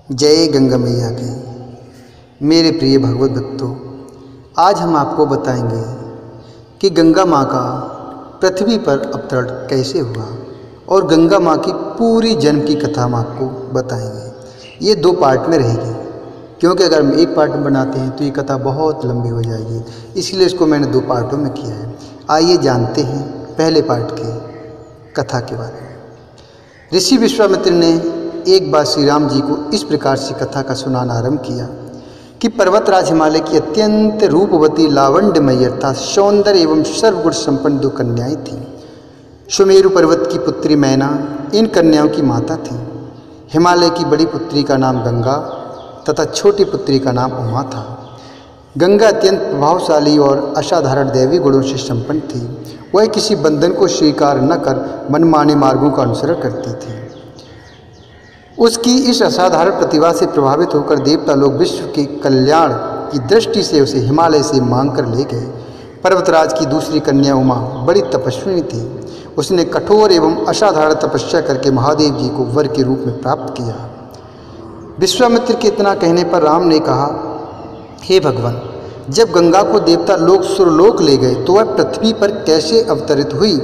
जय गंगा मैया की। मेरे प्रिय भगवत भक्तों, आज हम आपको बताएंगे कि गंगा माँ का पृथ्वी पर अवतरण कैसे हुआ और गंगा माँ की पूरी जन्म की कथा हम आपको बताएंगे। ये 2 पार्ट में रहेगी, क्योंकि अगर हम एक पार्ट में बनाते हैं तो ये कथा बहुत लंबी हो जाएगी, इसलिए इसको मैंने 2 पार्टों में किया है। आइए जानते हैं पहले पार्ट की कथा के बारे में। ऋषि विश्वामित्र ने एक बार श्री राम जी को इस प्रकार से कथा का सुनाना आरंभ किया कि पर्वतराज हिमालय की अत्यंत रूपवती लावण्यमयी अर्थात सौंदर्य एवं सर्वगुण संपन्न 2 कन्याएं थीं। सुमेरु पर्वत की पुत्री मैना इन कन्याओं की माता थी। हिमालय की बड़ी पुत्री का नाम गंगा तथा छोटी पुत्री का नाम उमा था। गंगा अत्यंत प्रभावशाली और असाधारण दैवी गुणों से संपन्न थी। वह किसी बंधन को स्वीकार न कर मनमाने मार्गों का अनुसरण करती थी। उसकी इस असाधारण प्रतिभा से प्रभावित होकर देवता लोग विश्व के कल्याण की दृष्टि से उसे हिमालय से मांग कर ले गए। पर्वतराज की दूसरी कन्या उमा बड़ी तपस्विनी थी। उसने कठोर एवं असाधारण तपस्या करके महादेव जी को वर के रूप में प्राप्त किया। विश्वामित्र के इतना कहने पर राम ने कहा, हे भगवान, जब गंगा को देवता लोग सुरलोक ले गए तो वह पृथ्वी पर कैसे अवतरित हुई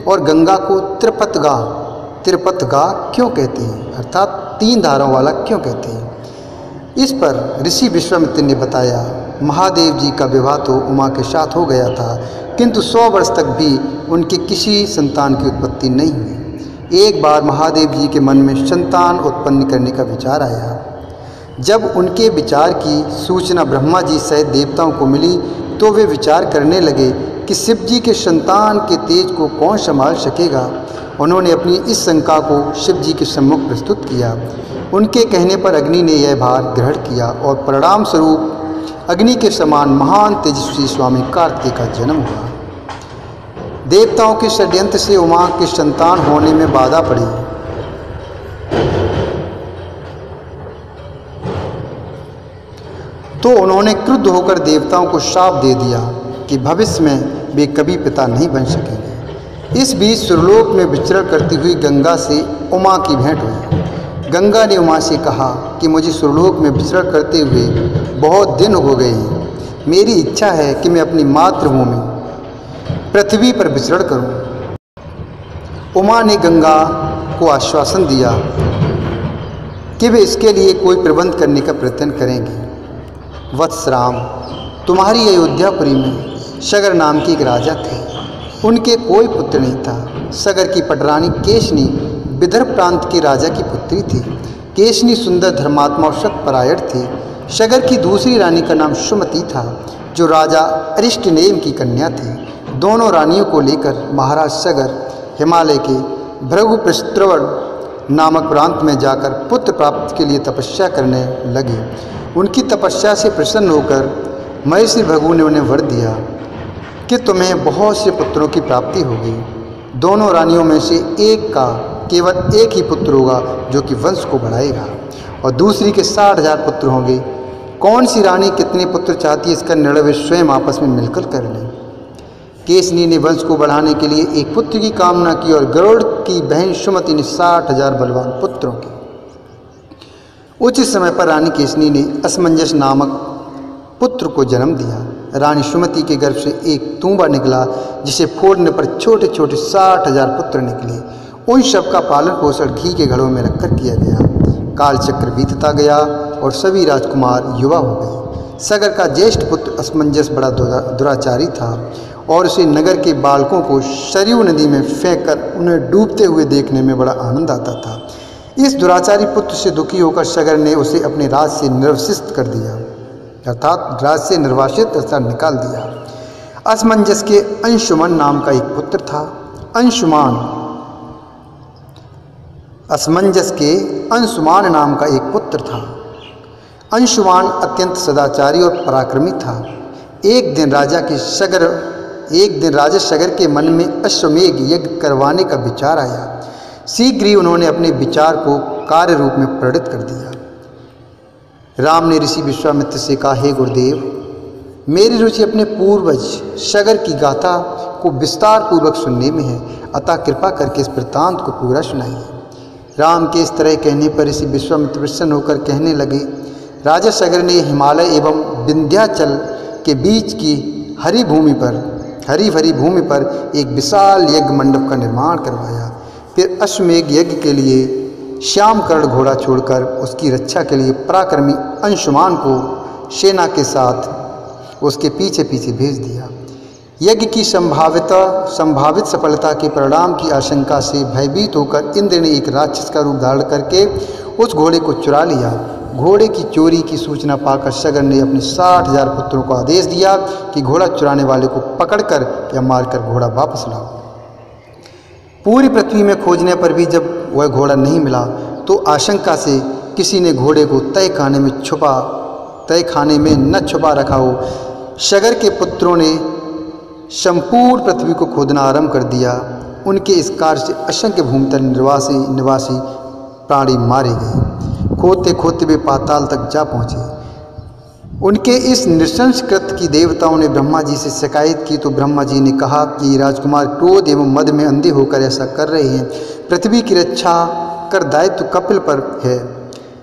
और गंगा को त्रिपथगा क्यों कहते हैं, अर्थात 3 धाराओं वाला क्यों कहते हैं। इस पर ऋषि विश्वामित्र ने बताया, महादेव जी का विवाह तो उमा के साथ हो गया था, किंतु 100 वर्ष तक भी उनके किसी संतान की उत्पत्ति नहीं हुई। एक बार महादेव जी के मन में संतान उत्पन्न करने का विचार आया। जब उनके विचार की सूचना ब्रह्मा जी सहित देवताओं को मिली तो वे विचार करने लगे कि शिव जी के संतान के तेज को कौन संभाल सकेगा। उन्होंने अपनी इस शंका को शिव जी के सम्मुख प्रस्तुत किया। उनके कहने पर अग्नि ने यह भार ग्रहण किया और परिणाम स्वरूप अग्नि के समान महान तेजस्वी स्वामी कार्तिक का जन्म हुआ। देवताओं के षड्यंत्र से उमा के संतान होने में बाधा पड़ी, तो उन्होंने क्रुद्ध होकर देवताओं को शाप दे दिया कि भविष्य में वे कभी पिता नहीं बन सकेंगे। इस बीच सुरलोक में विचरण करती हुई गंगा से उमा की भेंट हुई। गंगा ने उमा से कहा कि मुझे सुरलोक में विचरण करते हुए बहुत दिन हो गए हैं। मेरी इच्छा है कि मैं अपनी मातृभूमि पृथ्वी पर विचरण करूं। उमा ने गंगा को आश्वासन दिया कि वे इसके लिए कोई प्रबंध करने का प्रयत्न करेंगे। वत्स राम, तुम्हारी अयोध्यापुरी में सगर नाम के एक राजा थे। उनके कोई पुत्र नहीं था। सगर की पटरानी केशनी विदर्भ प्रांत के राजा की पुत्री थी। केशनी सुंदर धर्मात्मा और सत्परायण थी। सगर की दूसरी रानी का नाम सुमति था, जो राजा अरिष्टनेम की कन्या थी। दोनों रानियों को लेकर महाराज सगर हिमालय के भृगुप्रस्त्रवण नामक प्रांत में जाकर पुत्र प्राप्ति के लिए तपस्या करने लगे। उनकी तपस्या से प्रसन्न होकर महर्षि भृगु ने उन्हें वर दिया कि तुम्हें बहुत से पुत्रों की प्राप्ति होगी। दोनों रानियों में से एक का केवल एक ही पुत्र होगा जो कि वंश को बढ़ाएगा, और दूसरी के 60,000 पुत्र होंगे। कौन सी रानी कितने पुत्र चाहती है, इसका निर्णय वे स्वयं आपस में मिलकर कर लें। केशनी ने वंश को बढ़ाने के लिए एक पुत्र की कामना की और गरुड़ की बहन सुमति ने 60,000 बलवान पुत्रों की। उचित समय पर रानी केशनी ने असमंजस नामक पुत्र को जन्म दिया। रानी सुमति के गर्भ से एक तूंबा निकला, जिसे फोड़ने पर छोटे छोटे 60,000 पुत्र निकले। उन सब का पालन पोषण घी के घड़ों में रखकर किया गया। कालचक्र बीतता गया और सभी राजकुमार युवा हो गए। सगर का ज्येष्ठ पुत्र असमंजस बड़ा दुराचारी था और उसे नगर के बालकों को सरयू नदी में फेंककर उन्हें डूबते हुए देखने में बड़ा आनंद आता था। इस दुराचारी पुत्र से दुखी होकर सगर ने उसे अपने राज से निर्वसित कर दिया, अर्थात राज से निर्वासित अर्थात निकाल दिया। असमंजस के अंशुमान नाम का एक पुत्र था। असमंजस के अंशुमान नाम का एक पुत्र था। अंशुमान अत्यंत सदाचारी और पराक्रमी था। एक दिन राजा सगर के मन में अश्वमेघ यज्ञ करवाने का विचार आया। शीघ्र ही उन्होंने अपने विचार को कार्य रूप में परिणत कर दिया। राम ने ऋषि विश्वामित्र से कहा, हे गुरुदेव, मेरी रुचि अपने पूर्वज सगर की गाथा को विस्तार पूर्वक सुनने में है, अतः कृपा करके इस वृत्तांत को पूरा सुनाइए। राम के इस तरह कहने पर ऋषि विश्वामित्र प्रसन्न होकर कहने लगे, राजा सगर ने हिमालय एवं विंध्याचल के बीच की हरी भरी भूमि पर एक विशाल यज्ञ मंडप का निर्माण करवाया। फिर अश्वमेघ यज्ञ के लिए श्यामकर्ण घोड़ा छोड़कर उसकी रक्षा के लिए पराक्रमी अंशुमान को सेना के साथ उसके पीछे पीछे भेज दिया। यज्ञ की संभावित सफलता के परिणाम की आशंका से भयभीत होकर इंद्र ने एक राक्षस का रूप धारण करके उस घोड़े को चुरा लिया। घोड़े की चोरी की सूचना पाकर सगर ने अपने 60,000 पुत्रों को आदेश दिया कि घोड़ा चुराने वाले को पकड़कर या मारकर घोड़ा वापस लाओ। पूरी पृथ्वी में खोजने पर भी जब वह घोड़ा नहीं मिला तो आशंका से किसी ने घोड़े को तय खाने में न छुपा रखा हो, सगर के पुत्रों ने संपूर्ण पृथ्वी को खोदना आरंभ कर दिया। उनके इस कार्य से असंख्य भूमितल निवासी प्राणी मारे गए। खोदते खोदते वे पाताल तक जा पहुँचे। उनके इस नृशंस कृत्य की देवताओं ने ब्रह्मा जी से शिकायत की तो ब्रह्मा जी ने कहा कि राजकुमार क्रोध एवं मद में अंधे होकर ऐसा कर रहे हैं। पृथ्वी की रक्षा कर दायित्व कपिल पर है,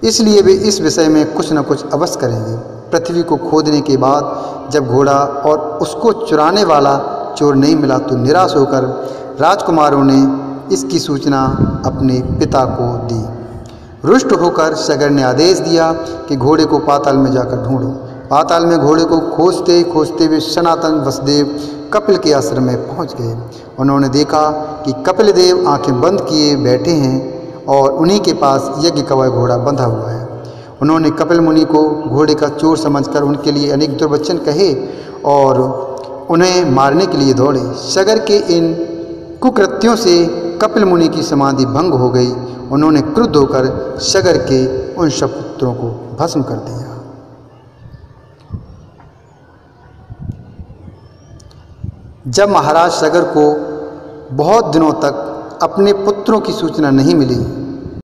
इसलिए वे इस विषय में कुछ न कुछ अवश्य करेंगे। पृथ्वी को खोदने के बाद जब घोड़ा और उसको चुराने वाला चोर नहीं मिला तो निराश होकर राजकुमारों ने इसकी सूचना अपने पिता को दी। रुष्ट होकर सगर ने आदेश दिया कि घोड़े को पाताल में जाकर ढूंढो। पाताल में घोड़े को खोजते खोजते वे सनातन वसुदेव कपिल के आश्रम में पहुंच गए। उन्होंने देखा कि कपिल देव आंखें बंद किए बैठे हैं और उन्हीं के पास यज्ञ का वह घोड़ा बंधा हुआ है। उन्होंने कपिल मुनि को घोड़े का चोर समझकर उनके लिए अनेक दुर्वचन कहे और उन्हें मारने के लिए दौड़े। सगर के इन कुकृत्यों से कपिल मुनि की समाधि भंग हो गई। उन्होंने क्रुद्ध होकर सगर के उन सब पुत्रों को भस्म कर दिया। जब महाराज सगर को बहुत दिनों तक अपने पुत्रों की सूचना नहीं मिली